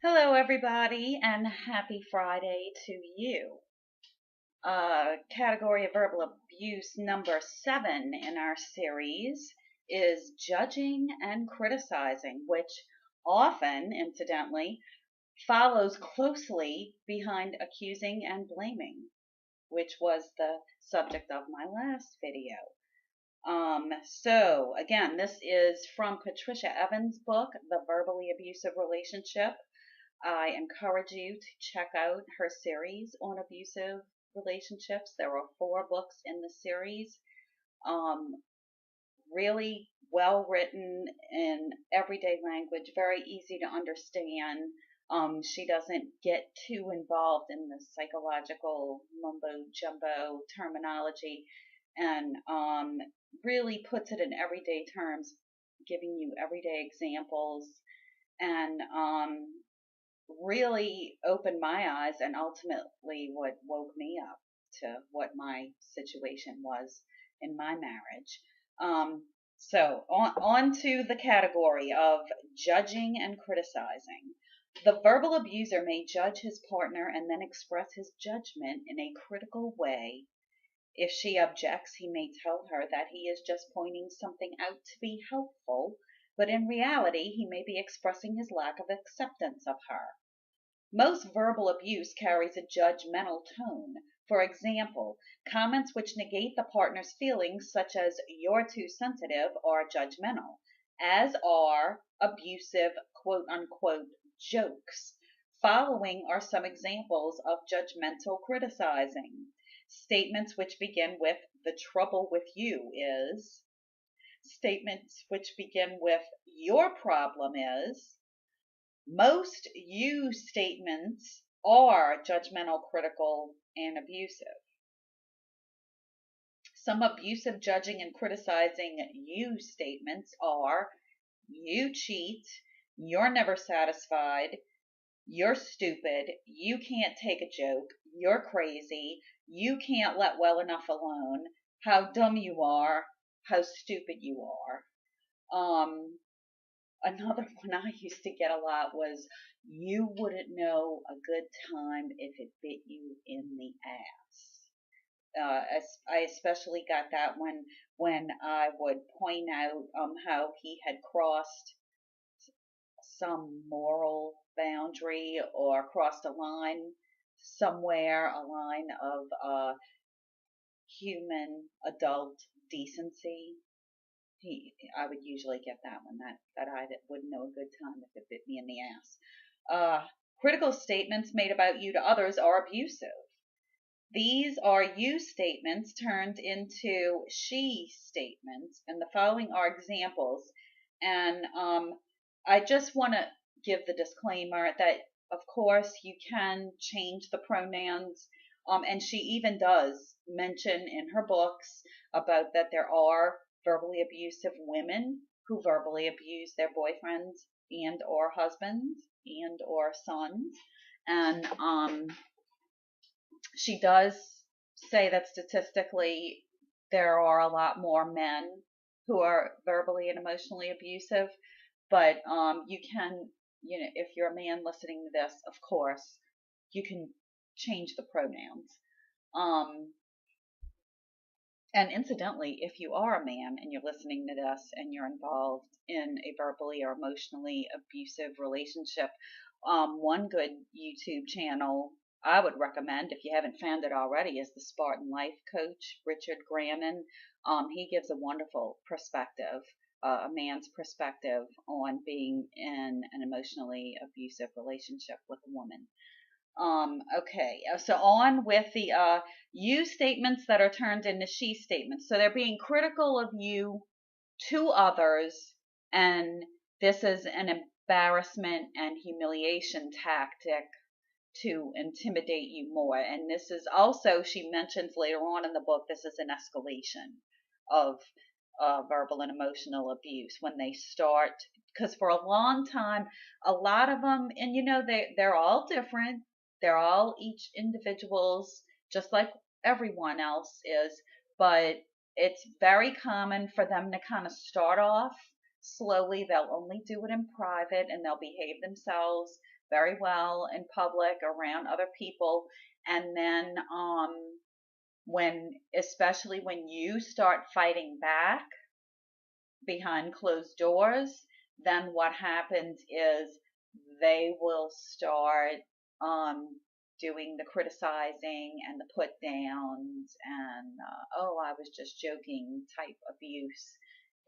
Hello, everybody, and happy Friday to you. Category of verbal abuse number 7 in our series is judging and criticizing, which often, incidentally, follows closely behind accusing and blaming, which was the subject of my last video. So again, this is from Patricia Evans' book, The Verbally Abusive Relationship. I encourage you to check out her series on abusive relationships. There are 4 books in the series. Um, really well written in everyday language, very easy to understand. She doesn't get too involved in the psychological mumbo jumbo terminology and really puts it in everyday terms, giving you everyday examples and really opened my eyes and ultimately what woke me up to what my situation was in my marriage. So on to the category of judging and criticizing. The verbal abuser may judge his partner and then express his judgment in a critical way. If she objects, he may tell her that he is just pointing something out to be helpful, but in reality, he may be expressing his lack of acceptance of her. Most verbal abuse carries a judgmental tone. For example, comments which negate the partner's feelings, such as "you're too sensitive," are judgmental, as are abusive quote unquote jokes. Following are some examples of judgmental criticizing. Statements which begin with "the trouble with you is," statements which begin with "your problem is," most "you" statements are judgmental, critical, and abusive. Some abusive judging and criticizing "you" statements are "you cheat," "you're never satisfied," "you're stupid," "you can't take a joke," "you're crazy," "you can't let well enough alone," "how dumb you are," "how stupid you are." Another one I used to get a lot was "you wouldn't know a good time if it bit you in the ass." I especially got that when I would point out how he had crossed some moral boundary or crossed a line somewhere, a line of human adult decency. I would usually get that one, that I wouldn't know a good time if it bit me in the ass. Critical statements made about you to others are abusive. These are "you" statements turned into "she" statements, and the following are examples. And I just want to give the disclaimer that, of course, you can change the pronouns, and she even does mention in her books about that there are verbally abusive women who verbally abuse their boyfriends and or husbands and or sons. And she does say that statistically there are a lot more men who are verbally and emotionally abusive, but you can, if you're a man listening to this, of course, you can change the pronouns. And incidentally, if you are a man and you're listening to this and you're involved in a verbally or emotionally abusive relationship, one good YouTube channel I would recommend, if you haven't found it already, is the Spartan Life Coach, Richard Grannon. He gives a wonderful perspective, a man's perspective on being in an emotionally abusive relationship with a woman. Okay, so on with the "you" statements that are turned into "she" statements. So they're being critical of you to others, and this is an embarrassment and humiliation tactic to intimidate you more. And this is also, she mentions later on in the book, this is an escalation of verbal and emotional abuse when they start, because for a long time, a lot of them, and they're all different. They're all each individuals, just like everyone else is, but it's very common for them to kind of start off slowly. They'll only do it in private and they'll behave themselves. very well in public around other people. And then especially when you start fighting back behind closed doors, then what happens is they will start um, doing the criticizing and the put downs and, oh, I was just joking type abuse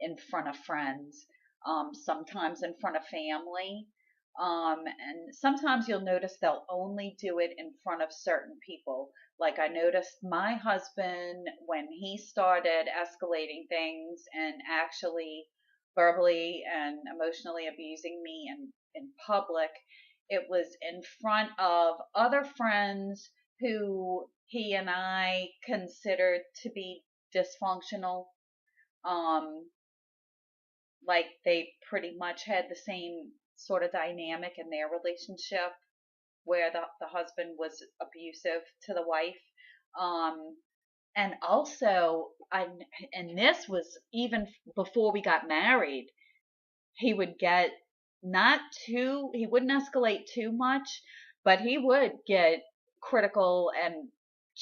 in front of friends, sometimes in front of family. And sometimes you'll notice they'll only do it in front of certain people. Like I noticed my husband when he started escalating things and actually verbally and emotionally abusing me in public, it was in front of other friends who he and I considered to be dysfunctional. Um, like they pretty much had the same sort of dynamic in their relationship where the husband was abusive to the wife. Um, and also, and this was even before we got married, he would get he wouldn't escalate too much, but he would get critical and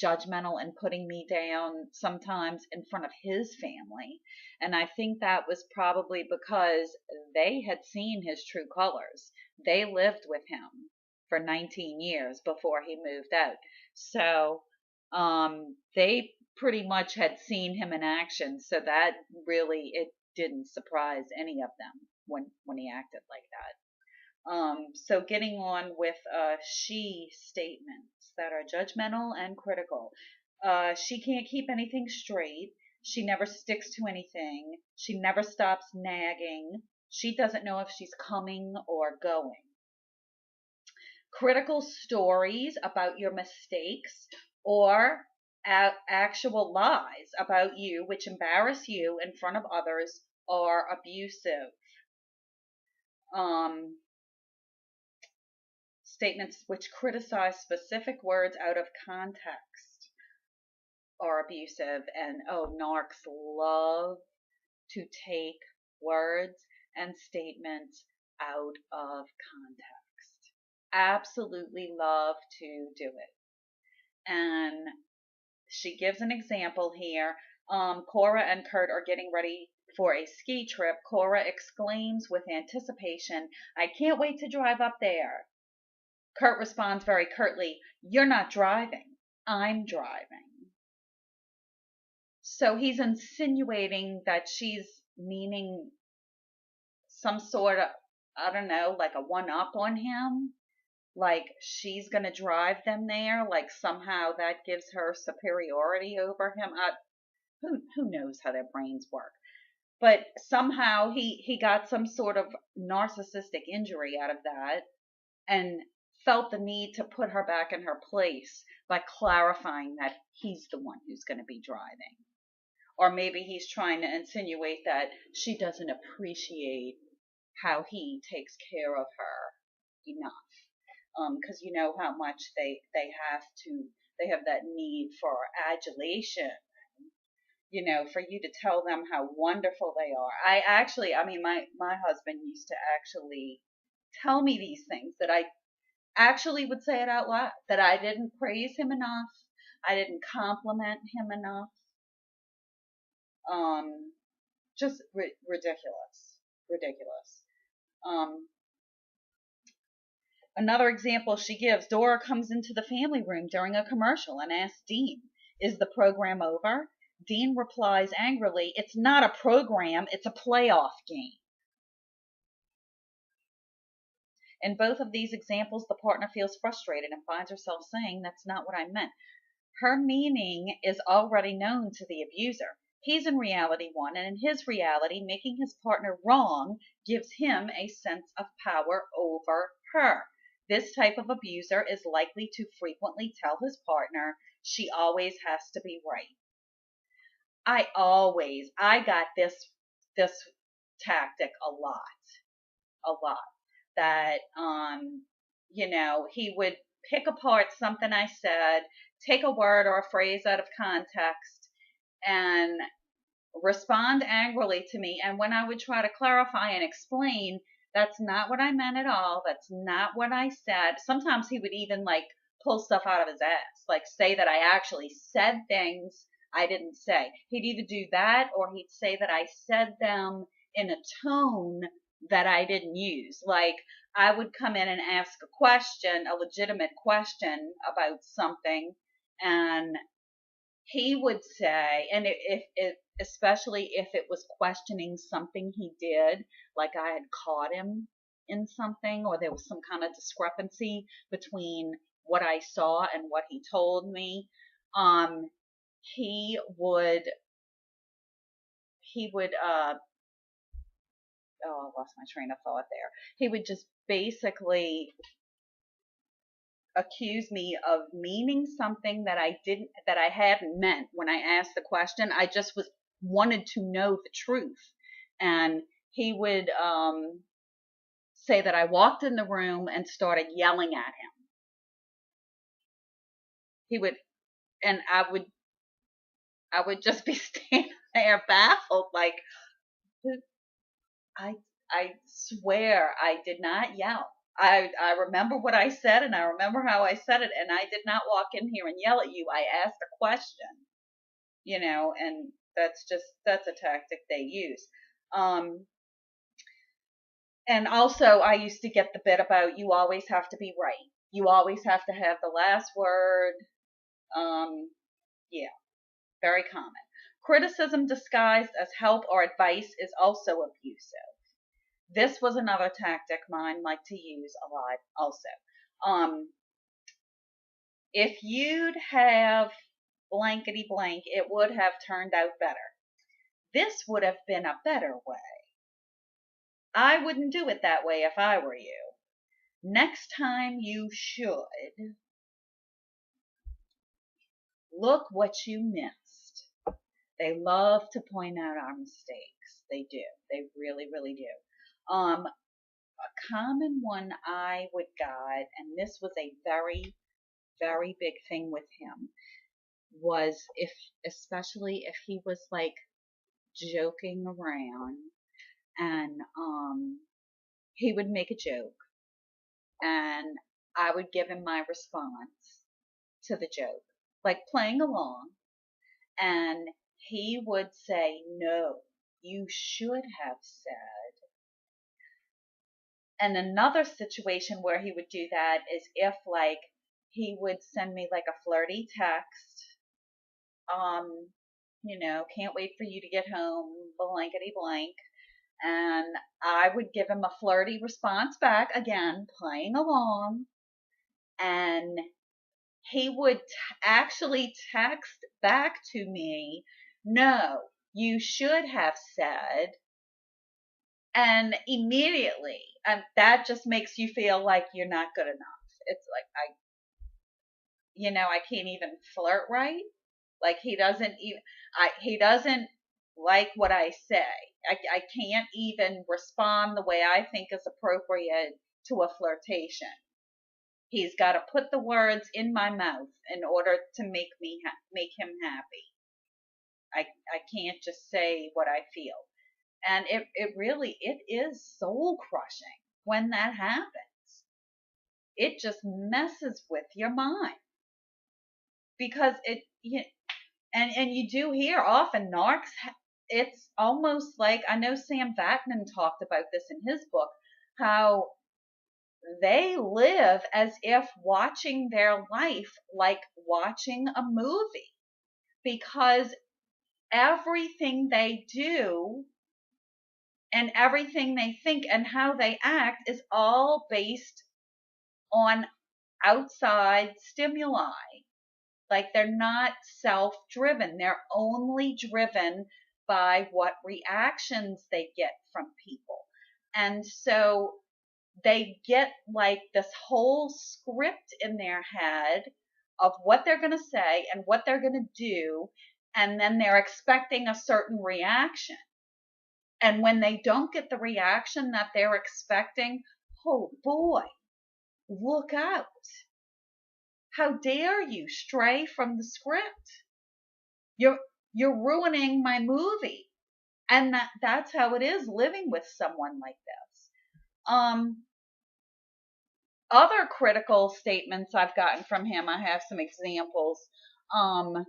judgmental and putting me down sometimes in front of his family. And I think that was probably because they had seen his true colors. They lived with him for 19 years before he moved out. So, they pretty much had seen him in action. So that really, it didn't surprise any of them when he acted like that. So getting on with she statements that are judgmental and critical. She can't keep anything straight. She never sticks to anything. She never stops nagging. She doesn't know if she's coming or going. Critical stories about your mistakes or actual lies about you, which embarrass you in front of others, are abusive. Statements which criticize specific words out of context are abusive. And oh, narcs love to take words and statements out of context. Absolutely love to do it. And she gives an example here. Cora and Kurt are getting ready for a ski trip. Cora exclaims with anticipation, "I can't wait to drive up there." Kurt responds very curtly, "You're not driving. I'm driving." So he's insinuating that she's meaning some sort of, I don't know, like a one-up on him. Like she's going to drive them there. Like somehow that gives her superiority over him. Who knows how their brains work. But somehow he got some sort of narcissistic injury out of that and felt the need to put her back in her place by clarifying that he's the one who's going to be driving. Or maybe he's trying to insinuate that she doesn't appreciate how he takes care of her enough. Because you know how much they have that need for adulation, you know, for you to tell them how wonderful they are. I mean, my husband used to actually tell me these things that I actually would say it out loud, that I didn't praise him enough. I didn't compliment him enough. Just ridiculous. Ridiculous. Another example she gives, Dora comes into the family room during a commercial and asks Dean, "Is the program over?" Dean replies angrily, "It's not a program, it's a playoff game." In both of these examples, the partner feels frustrated and finds herself saying, "That's not what I meant." Her meaning is already known to the abuser. He's in reality one, and in his reality, making his partner wrong gives him a sense of power over her. This type of abuser is likely to frequently tell his partner she always has to be right. I got this tactic a lot. That, you know, he would pick apart something I said, take a word or a phrase out of context, and respond angrily to me. And when I would try to clarify and explain, That's not what I meant at all. That's not what I said. Sometimes he would even like pull stuff out of his ass, like say that I actually said things I didn't say. He'd either do that or he'd say that I said them in a tone that I didn't use. Like I would come in and ask a question, a legitimate question about something, and he would say, and if it, especially if it was questioning something he did, like I had caught him in something, or there was some kind of discrepancy between what I saw and what he told me, um, he would, he would, oh, I lost my train of thought there. He would just basically accuse me of meaning something that I didn't, that I hadn't meant when I asked the question. I just was wanted to know the truth. And he would say that I walked in the room and started yelling at him. He would, and I would just be standing there baffled, like, I, I swear I did not yell. I remember what I said and I remember how I said it, and I did not walk in here and yell at you. I asked a question, and that's a tactic they use. And also I used to get the bit about you always have to be right. You always have to have the last word. Yeah, very common. Criticism disguised as help or advice is also abusive. This was another tactic mine like to use a lot also. If you'd have blankety blank, it would have turned out better. This would have been a better way. I wouldn't do it that way if I were you. Next time you should. Look what you missed. They love to point out our mistakes. They do. They really, really do. A common one I would guide, and this was a very, very big thing with him, was especially if he was like joking around, and he would make a joke, and I would give him my response to the joke, like playing along, and he would say, "No, you should have said." And another situation where he would do that is if like he would send me like a flirty text, can't wait for you to get home, blankety blank. And I would give him a flirty response back, again, playing along. And he would actually text back to me, "No, you should have said." And immediately, that just makes you feel like you're not good enough. It's like, I can't even flirt right. Like he doesn't like what I say. I can't even respond the way I think is appropriate to a flirtation. He's got to put the words in my mouth in order to make him happy. I can't just say what I feel. And it is soul crushing when that happens. It just messes with your mind because and you do hear often narcs. It's almost like, I know Sam Vaknin talked about this in his book, how they live as if watching their life like watching a movie, because everything they do and everything they think and how they act is all based on outside stimuli. Like they're not self-driven. They're only driven by what reactions they get from people. And so they get like this whole script in their head of what they're going to say and what they're going to do. And then they're expecting a certain reaction. And when they don't get the reaction that they're expecting, oh boy, look out. How dare you stray from the script? You're ruining my movie. And that's how it is living with someone like this. Um, Other critical statements I've gotten from him, I have some examples. Um,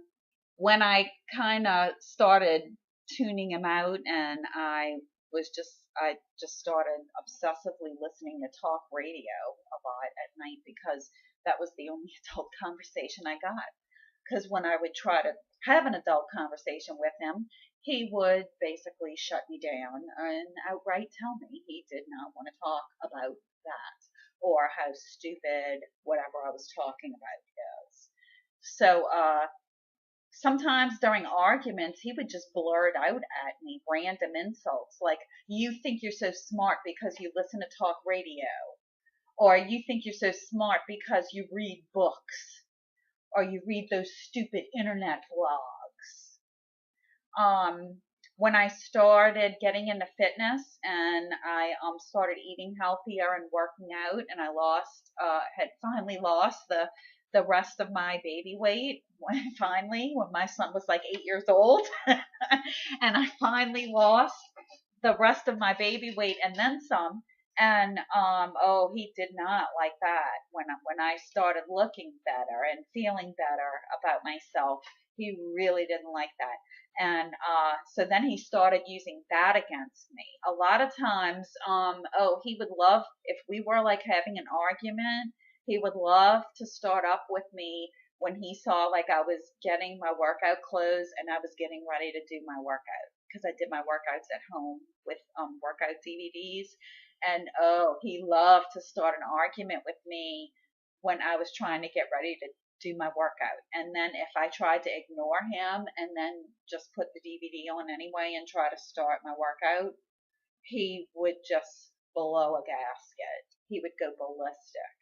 when I kind of started tuning him out, and I just started obsessively listening to talk radio a lot at night, because that was the only adult conversation I got. Because when I would try to have an adult conversation with him, he would basically shut me down and outright tell me he did not want to talk about that, or how stupid whatever I was talking about is. So, sometimes during arguments, he would just blurt out at me random insults like, "You think you're so smart because you listen to talk radio," or "You think you're so smart because you read books, or you read those stupid internet blogs." When I started getting into fitness, and I started eating healthier and working out, and I had finally lost the rest of my baby weight, when my son was like 8 years old, and I finally lost the rest of my baby weight and then some. And oh, he did not like that. When I started looking better and feeling better about myself, he really didn't like that. And so then he started using that against me. A lot of times, oh, he would love, if we were like having an argument, he would love to start up with me when he saw like I was getting my workout clothes and I was getting ready to do my workout, because I did my workouts at home with workout DVDs. And oh, he loved to start an argument with me when I was trying to get ready to do my workout. And then if I tried to ignore him and then just put the DVD on anyway and try to start my workout, he would just blow a gasket. He would go ballistic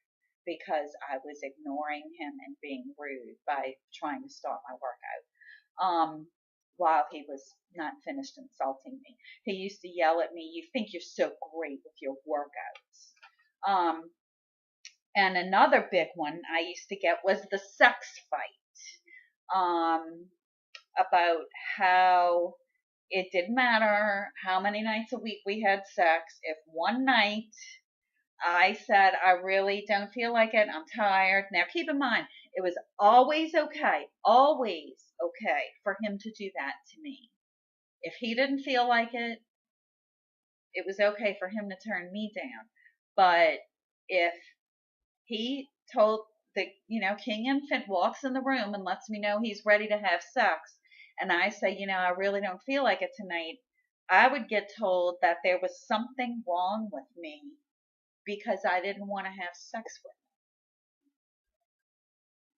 because I was ignoring him and being rude by trying to start my workout. While he was not finished insulting me, he used to yell at me, "You think you're so great with your workouts." And another big one I used to get was the sex fight, about how it didn't matter how many nights a week we had sex. If one night I said, "I really don't feel like it, I'm tired." Now, keep in mind, it was always okay for him to do that to me. If he didn't feel like it was okay for him to turn me down. But if he told King Infant walks in the room and lets me know he's ready to have sex, and I say, "I really don't feel like it tonight," I would get told that there was something wrong with me because I didn't want to have sex with him.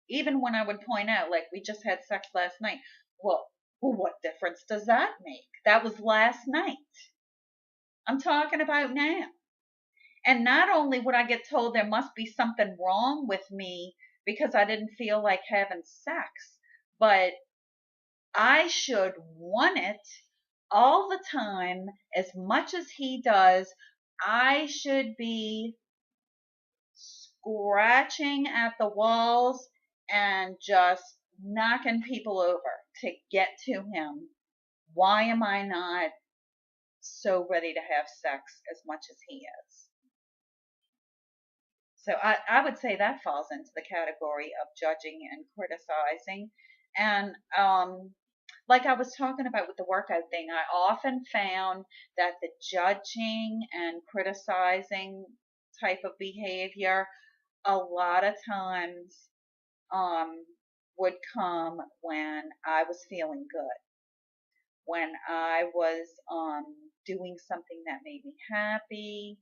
Even when I would point out, like, "We just had sex last night." Well, what difference does that make? That was last night. I'm talking about now. And not only would I get told there must be something wrong with me because I didn't feel like having sex, but I should want it all the time as much as he does. I should be scratching at the walls and just knocking people over to get to him. Why am I not so ready to have sex as much as he is? So I would say that falls into the category of judging and criticizing. And like I was talking about with the workout thing, I often found that the judging and criticizing type of behavior a lot of times would come when I was feeling good, when I was doing something that made me happy,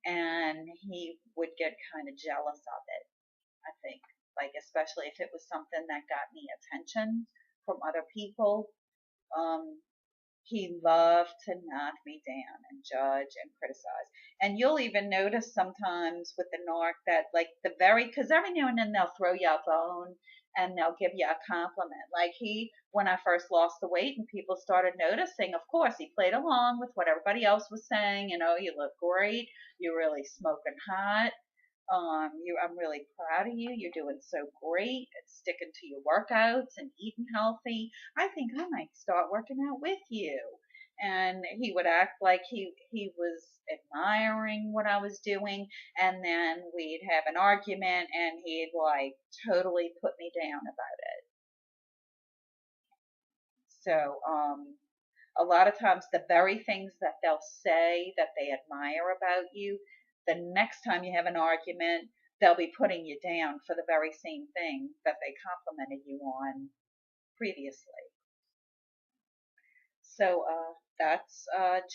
and he would get kind of jealous of it, I think. Like, especially if it was something that got me attention from other people. Um, he loved to knock me down and judge and criticize. And you'll even notice sometimes with the narc that, like, because every now and then they'll throw you a bone and they'll give you a compliment. Like, when I first lost the weight and people started noticing, of course, he played along with what everybody else was saying. "You look great. You're really smoking hot. I'm really proud of you. You're doing so great at sticking to your workouts and eating healthy. I think I might start working out with you." and he would act like he was admiring what I was doing, and then we'd have an argument and he'd like totally put me down about it. So a lot of times the very things that they'll say that they admire about you, the next time you have an argument, they'll be putting you down for the very same thing that they complimented you on previously. So that's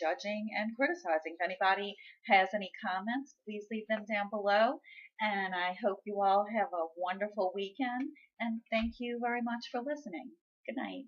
judging and criticizing. If anybody has any comments, please leave them down below. And I hope you all have a wonderful weekend. And thank you very much for listening. Good night.